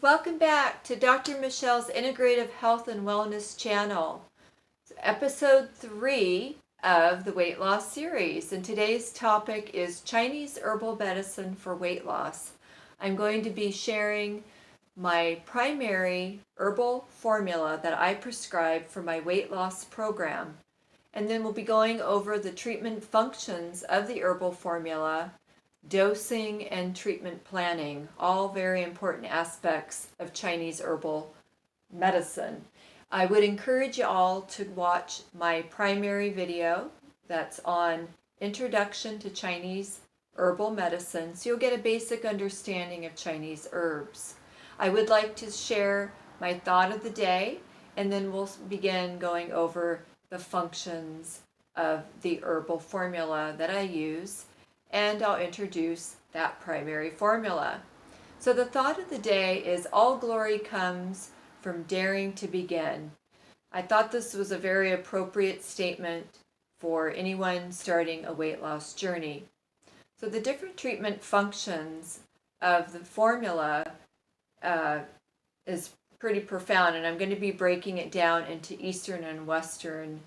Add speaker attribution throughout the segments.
Speaker 1: Welcome back to Dr. Michelle's Integrative Health and Wellness channel. It's episode 3 of the weight loss series, and today's topic is Chinese herbal medicine for weight loss. I'm going to be sharing my primary herbal formula that I prescribe for my weight loss program, and then we'll be going over the treatment functions of the herbal formula, dosing, and treatment planning, all very important aspects of Chinese herbal medicine. I would encourage you all to watch my primary video that's on Introduction to Chinese Herbal Medicine, so you'll get a basic understanding of Chinese herbs. I would like to share my thought of the day, and then we'll begin going over the functions of the herbal formula that I use, and I'll introduce that primary formula. So the thought of the day is all glory comes from daring to begin. I thought this was a very appropriate statement for anyone starting a weight loss journey. So the different treatment functions of the formula is pretty profound, and I'm going to be breaking it down into Eastern and Western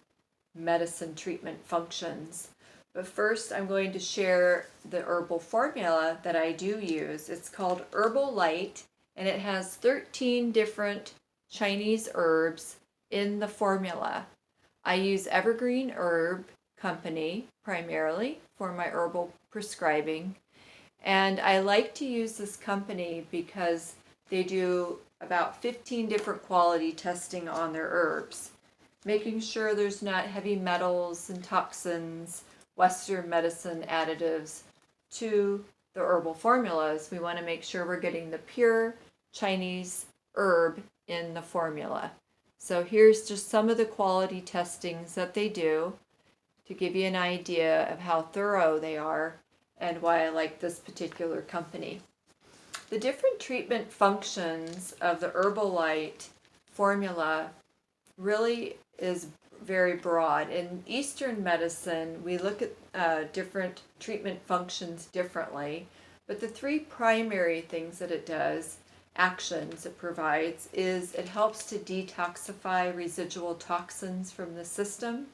Speaker 1: medicine treatment functions. But first, I'm going to share the herbal formula that I do use. It's called Herbalite, and it has 13 different Chinese herbs in the formula. I use Evergreen Herb Company primarily for my herbal prescribing, and I like to use this company because they do about 15 different quality testing on their herbs, making sure there's not heavy metals and toxins, Western medicine additives to the herbal formulas. We want to make sure we're getting the pure Chinese herb in the formula. So here's just some of the quality testings that they do to give you an idea of how thorough they are and why I like this particular company. The different treatment functions of the Herbalite formula really is very broad. In Eastern medicine, we look at different treatment functions differently, but the three primary things that it does, actions it provides, is it helps to detoxify residual toxins from the system,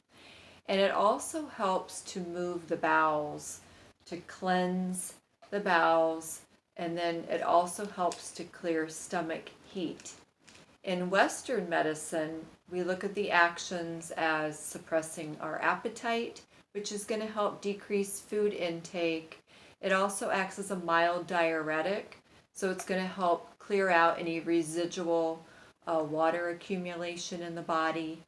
Speaker 1: and it also helps to move the bowels, to cleanse the bowels, and then it also helps to clear stomach heat. In Western medicine, we look at the actions as suppressing our appetite, which is going to help decrease food intake. It also acts as a mild diuretic, so it's going to help clear out any residual water accumulation in the body.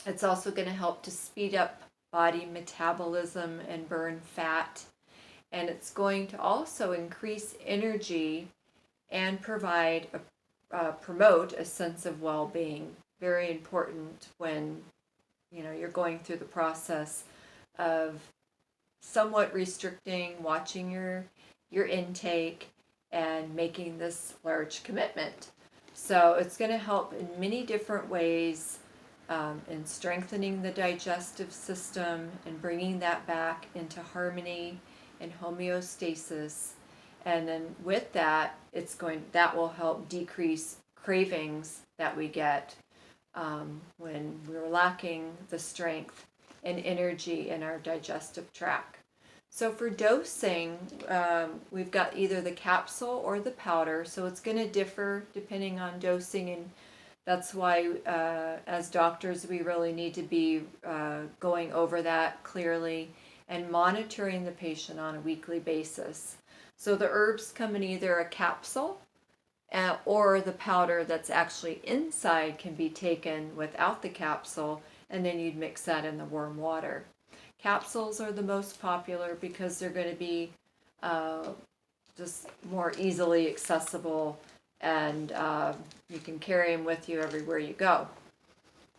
Speaker 1: It's also going to help to speed up body metabolism and burn fat. And it's going to also increase energy and promote a sense of well-being. Very important when you're going through the process of somewhat restricting, watching your intake, and making this large commitment. So it's going to help in many different ways in strengthening the digestive system and bringing that back into harmony and homeostasis. And then with that, that will help decrease cravings that we get when we're lacking the strength and energy in our digestive tract. So for dosing, we've got either the capsule or the powder, so it's going to differ depending on dosing, and that's why as doctors we really need to be going over that clearly and monitoring the patient on a weekly basis. So the herbs come in either a capsule or the powder that's actually inside can be taken without the capsule, and then you'd mix that in the warm water. Capsules are the most popular because they're going to be just more easily accessible, and you can carry them with you everywhere you go.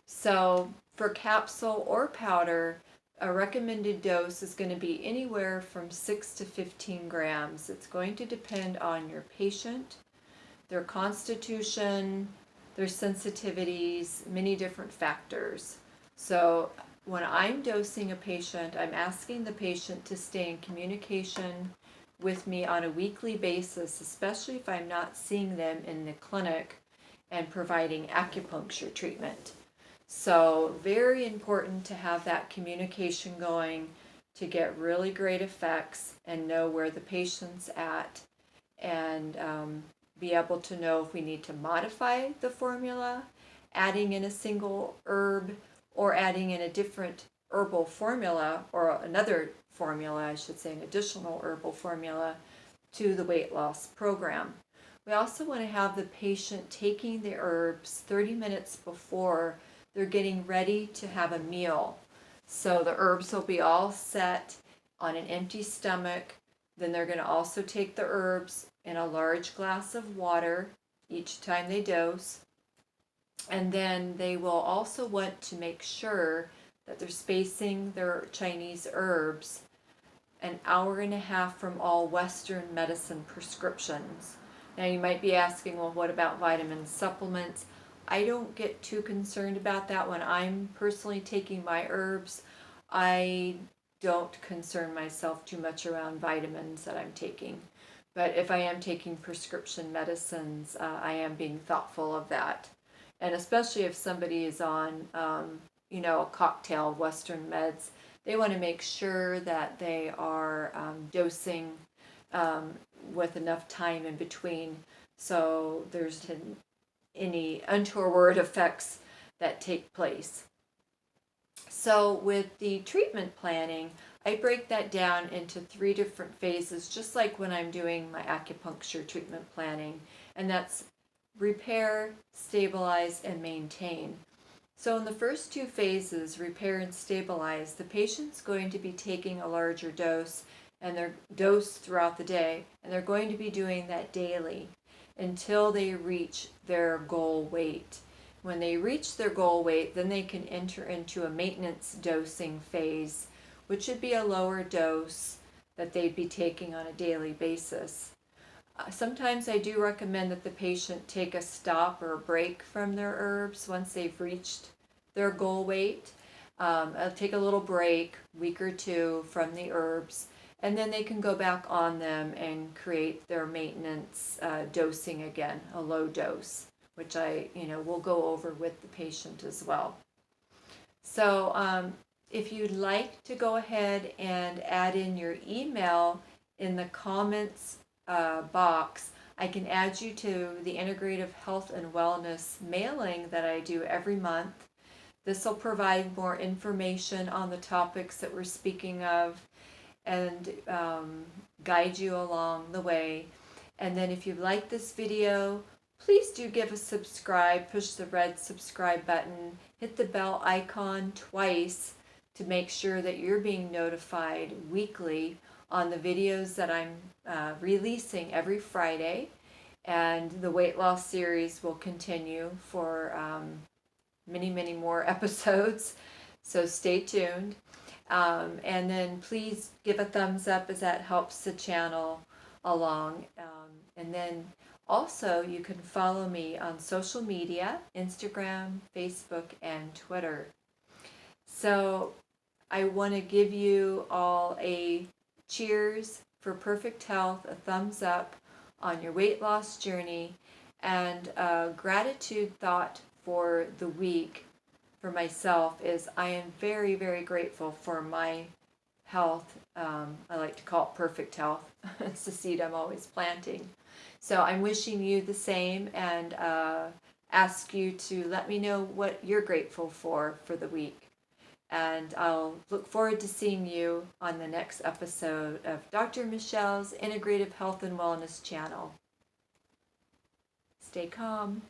Speaker 1: So for capsule or powder, a recommended dose is going to be anywhere from 6 to 15 grams. It's going to depend on your patient, their constitution, their sensitivities, many different factors. So when I'm dosing a patient, I'm asking the patient to stay in communication with me on a weekly basis, especially if I'm not seeing them in the clinic and providing acupuncture treatment. So very important to have that communication going to get really great effects and know where the patient's at, and be able to know if we need to modify the formula, adding in a single herb or adding in a different herbal formula, or another formula, I should say, an additional herbal formula to the weight loss program. We also want to have the patient taking the herbs 30 minutes before they're getting ready to have a meal. So the herbs will be all set on an empty stomach. Then they're going to also take the herbs in a large glass of water each time they dose. And then they will also want to make sure that they're spacing their Chinese herbs an hour and a half from all Western medicine prescriptions. Now you might be asking, well, what about vitamin supplements? I don't get too concerned about that. When I'm personally taking my herbs, I don't concern myself too much around vitamins that I'm taking. But if I am taking prescription medicines, I am being thoughtful of that. And especially if somebody is on, a cocktail of Western meds, they want to make sure that they are dosing with enough time in between, so there's any untoward effects that take place. So with the treatment planning, I break that down into 3 different phases, just like when I'm doing my acupuncture treatment planning, and that's repair, stabilize, and maintain. So in the first 2 phases, repair and stabilize, the patient's going to be taking a larger dose, and they're dosed throughout the day, and they're going to be doing that daily until they reach their goal weight. When they reach their goal weight, then they can enter into a maintenance dosing phase, which would be a lower dose that they'd be taking on a daily basis. Sometimes I do recommend that the patient take a stop or a break from their herbs once they've reached their goal weight. I'll take a little break, week or 2, from the herbs, and then they can go back on them and create their maintenance dosing again, a low dose, which I will go over with the patient as well. So if you'd like to go ahead and add in your email in the comments box, I can add you to the Integrative Health and Wellness mailing that I do every month. This will provide more information on the topics that we're speaking of and guide you along the way. And then if you like this video, please do give a subscribe, push the red subscribe button, hit the bell icon twice to make sure that you're being notified weekly on the videos that I'm releasing every Friday. And the weight loss series will continue for many more episodes, so stay tuned. And then please give a thumbs up, as that helps the channel along. And then also you can follow me on social media, Instagram, Facebook, and Twitter. So I want to give you all a cheers for perfect health, a thumbs up on your weight loss journey, and a gratitude thought for the week for myself is I am very, very grateful for my health. I like to call it perfect health. It's the seed I'm always planting. So I'm wishing you the same, and ask you to let me know what you're grateful for the week. And I'll look forward to seeing you on the next episode of Dr. Michelle's Integrative Health and Wellness channel. Stay calm.